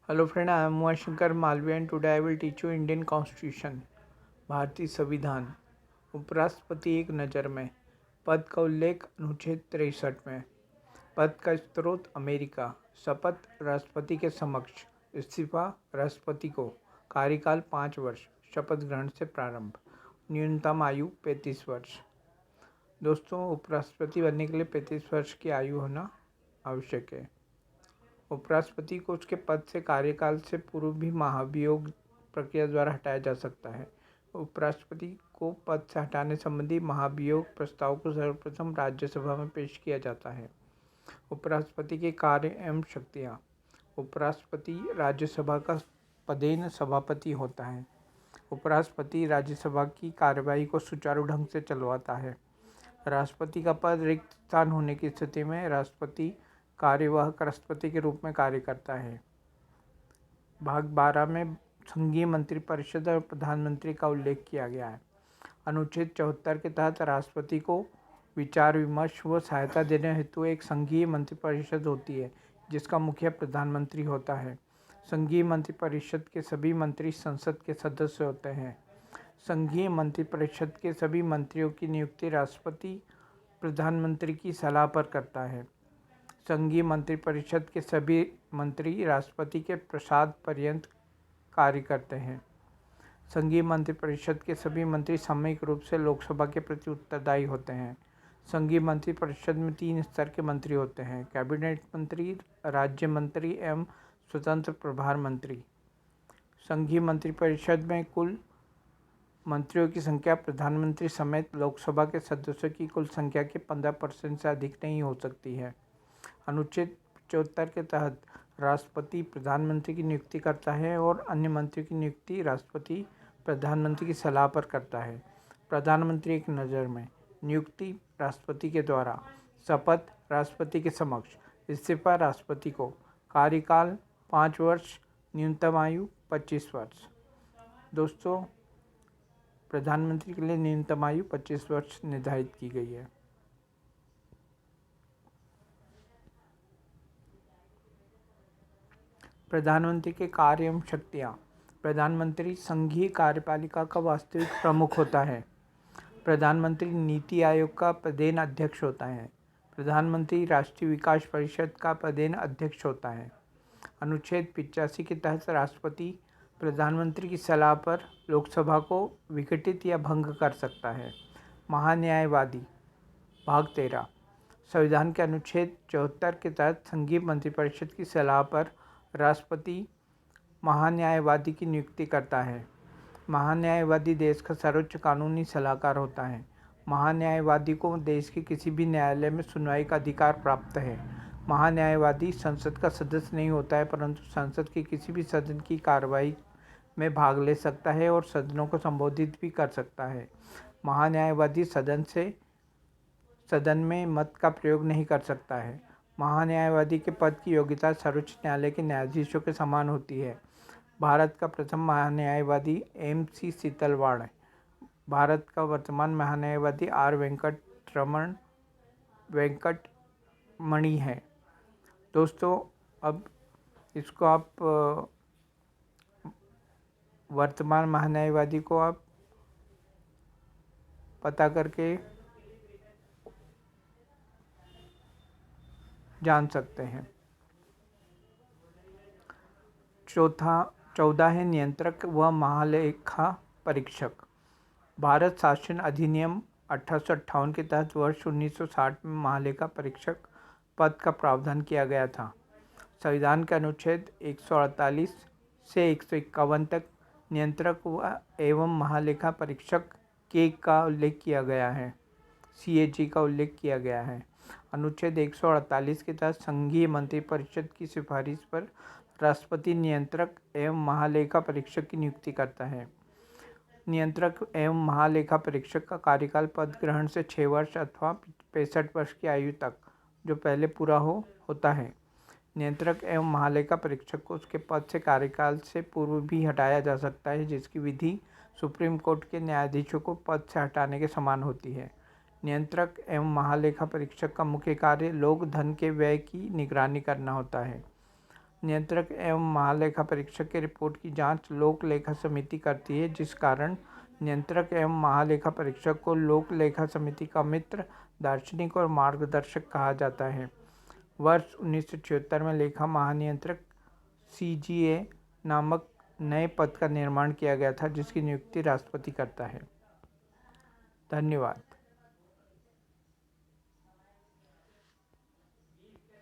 Hello friend, I am Umashankar Malviya and today I will teach you Indian Constitution, भारतीय संविधान। उपराष्ट्रपति एक नज़र में। पद का उल्लेख अनुच्छेद 63 में। पद का स्रोत अमेरिका। शपथ राष्ट्रपति के समक्ष। इस्तीफा राष्ट्रपति को। कार्यकाल 5 वर्ष। शपथ ग्रहण से प्रारंभ। न्यूनतम आयु 35 वर्ष। दोस्तों, उपराष्ट्रपति बनने के लिए 35 वर्ष की आयु होना आवश्यक है। उपराष्ट्रपति को उसके पद से कार्यकाल से पूर्व भी महाभियोग प्रक्रिया द्वारा हटाया जा सकता है। उपराष्ट्रपति को पद से हटाने संबंधी महाभियोग प्रस्ताव को सर्वप्रथम राज्यसभा में पेश किया जाता है। उपराष्ट्रपति के कार्य एवं शक्तियाँ। उपराष्ट्रपति राज्यसभा का पदेन सभापति होता है। उपराष्ट्रपति राज्यसभा की कार्यवाही को सुचारू ढंग से चलवाता है। राष्ट्रपति का पद रिक्त स्थान होने की स्थिति में राष्ट्रपति कार्यवाहक राष्ट्रपति के रूप में कार्य करता है। भाग 12 में संघीय मंत्रिपरिषद और प्रधानमंत्री का उल्लेख किया गया है। अनुच्छेद 74 के तहत राष्ट्रपति को विचार विमर्श व सहायता देने हेतु एक संघीय मंत्रिपरिषद होती है, जिसका मुखिया प्रधानमंत्री होता है। संघीय मंत्रिपरिषद के सभी मंत्री संसद के सदस्य होते हैं। संघीय मंत्रिपरिषद के सभी मंत्रियों की नियुक्ति राष्ट्रपति प्रधानमंत्री की सलाह पर करता है। संघीय मंत्रिपरिषद के सभी मंत्री राष्ट्रपति के प्रसाद पर्यंत कार्य करते हैं। संघीय मंत्रिपरिषद के सभी मंत्री सामूहिक रूप से लोकसभा के प्रति उत्तरदायी होते हैं। संघीय मंत्रिपरिषद में 3 स्तर के मंत्री होते हैं: कैबिनेट मंत्री, राज्य मंत्री एवं स्वतंत्र प्रभार मंत्री। संघीय मंत्रिपरिषद में कुल मंत्रियों की संख्या प्रधानमंत्री समेत लोकसभा के सदस्यों की कुल संख्या के 15% से अधिक नहीं हो सकती है। अनुच्छेद 74 के तहत राष्ट्रपति प्रधानमंत्री की नियुक्ति करता है और अन्य मंत्रियों की नियुक्ति राष्ट्रपति प्रधानमंत्री की सलाह पर करता है। प्रधानमंत्री एक नज़र में। नियुक्ति राष्ट्रपति के द्वारा। शपथ राष्ट्रपति के समक्ष। इस्तीफा राष्ट्रपति को। कार्यकाल 5 वर्ष। न्यूनतम आयु 25 वर्ष। दोस्तों, प्रधानमंत्री के लिए न्यूनतम आयु 25 वर्ष निर्धारित की गई है। प्रधानमंत्री के कार्य एवं शक्तियाँ। प्रधानमंत्री संघीय कार्यपालिका का वास्तविक प्रमुख होता है। प्रधानमंत्री नीति आयोग का पदेन अध्यक्ष होता है। प्रधानमंत्री राष्ट्रीय विकास परिषद का पदेन अध्यक्ष होता है। अनुच्छेद 85 के तहत राष्ट्रपति प्रधानमंत्री की सलाह पर लोकसभा को विघटित या भंग कर सकता है। महान्यायवादी। भाग 13। संविधान के अनुच्छेद 74 के तहत संघीय मंत्रिपरिषद की सलाह पर राष्ट्रपति महान्यायवादी की नियुक्ति करता है। महान्यायवादी देश का सर्वोच्च कानूनी सलाहकार होता है। महान्यायवादी को देश के किसी भी न्यायालय में सुनवाई का अधिकार प्राप्त है। महान्यायवादी संसद का सदस्य नहीं होता है, परंतु संसद के किसी भी सदन की कार्रवाई में भाग ले सकता है और सदनों को संबोधित भी कर सकता है। महान्यायवादी सदन में मत का प्रयोग नहीं कर सकता है। महान्यायवादी के पद की योग्यता सर्वोच्च न्यायालय के न्यायाधीशों के समान होती है। भारत का प्रथम महान्यायवादी MC सीतलवाड़ है। भारत का वर्तमान महान्यायवादी R वेंकटमणि है। दोस्तों, अब इसको आप वर्तमान महान्यायवादी को आप पता करके जान सकते हैं। 14 है नियंत्रक व महालेखा परीक्षक। भारत शासन अधिनियम 1858 के तहत वर्ष 1960 में महालेखा परीक्षक पद का प्रावधान किया गया था। संविधान के अनुच्छेद 148 से 151 तक नियंत्रक एवं महालेखा परीक्षक के का उल्लेख किया गया है। CAG का उल्लेख किया गया है। अनुच्छेद 148 के तहत संघीय मंत्रिपरिषद की सिफारिश पर राष्ट्रपति नियंत्रक एवं महालेखा परीक्षक की नियुक्ति करता है। नियंत्रक एवं महालेखा परीक्षक का कार्यकाल पद ग्रहण से 6 वर्ष अथवा 65 वर्ष की आयु तक, जो पहले पूरा होता है। नियंत्रक एवं महालेखा परीक्षक को उसके पद से कार्यकाल से पूर्व भी हटाया जा सकता है, जिसकी विधि सुप्रीम कोर्ट के न्यायाधीशों को पद से हटाने के समान होती है। नियंत्रक एवं महालेखा परीक्षक का मुख्य कार्य लोक धन के व्यय की निगरानी करना होता है। नियंत्रक एवं महालेखा परीक्षक की रिपोर्ट की जांच लोक लेखा समिति करती है, जिस कारण नियंत्रक एवं महालेखा परीक्षक को लोक लेखा समिति का मित्र, दार्शनिक और मार्गदर्शक कहा जाता है। वर्ष 1976 में लेखा महानियंत्रक CGA नामक नए पद का निर्माण किया गया था, जिसकी नियुक्ति राष्ट्रपति करता है। धन्यवाद।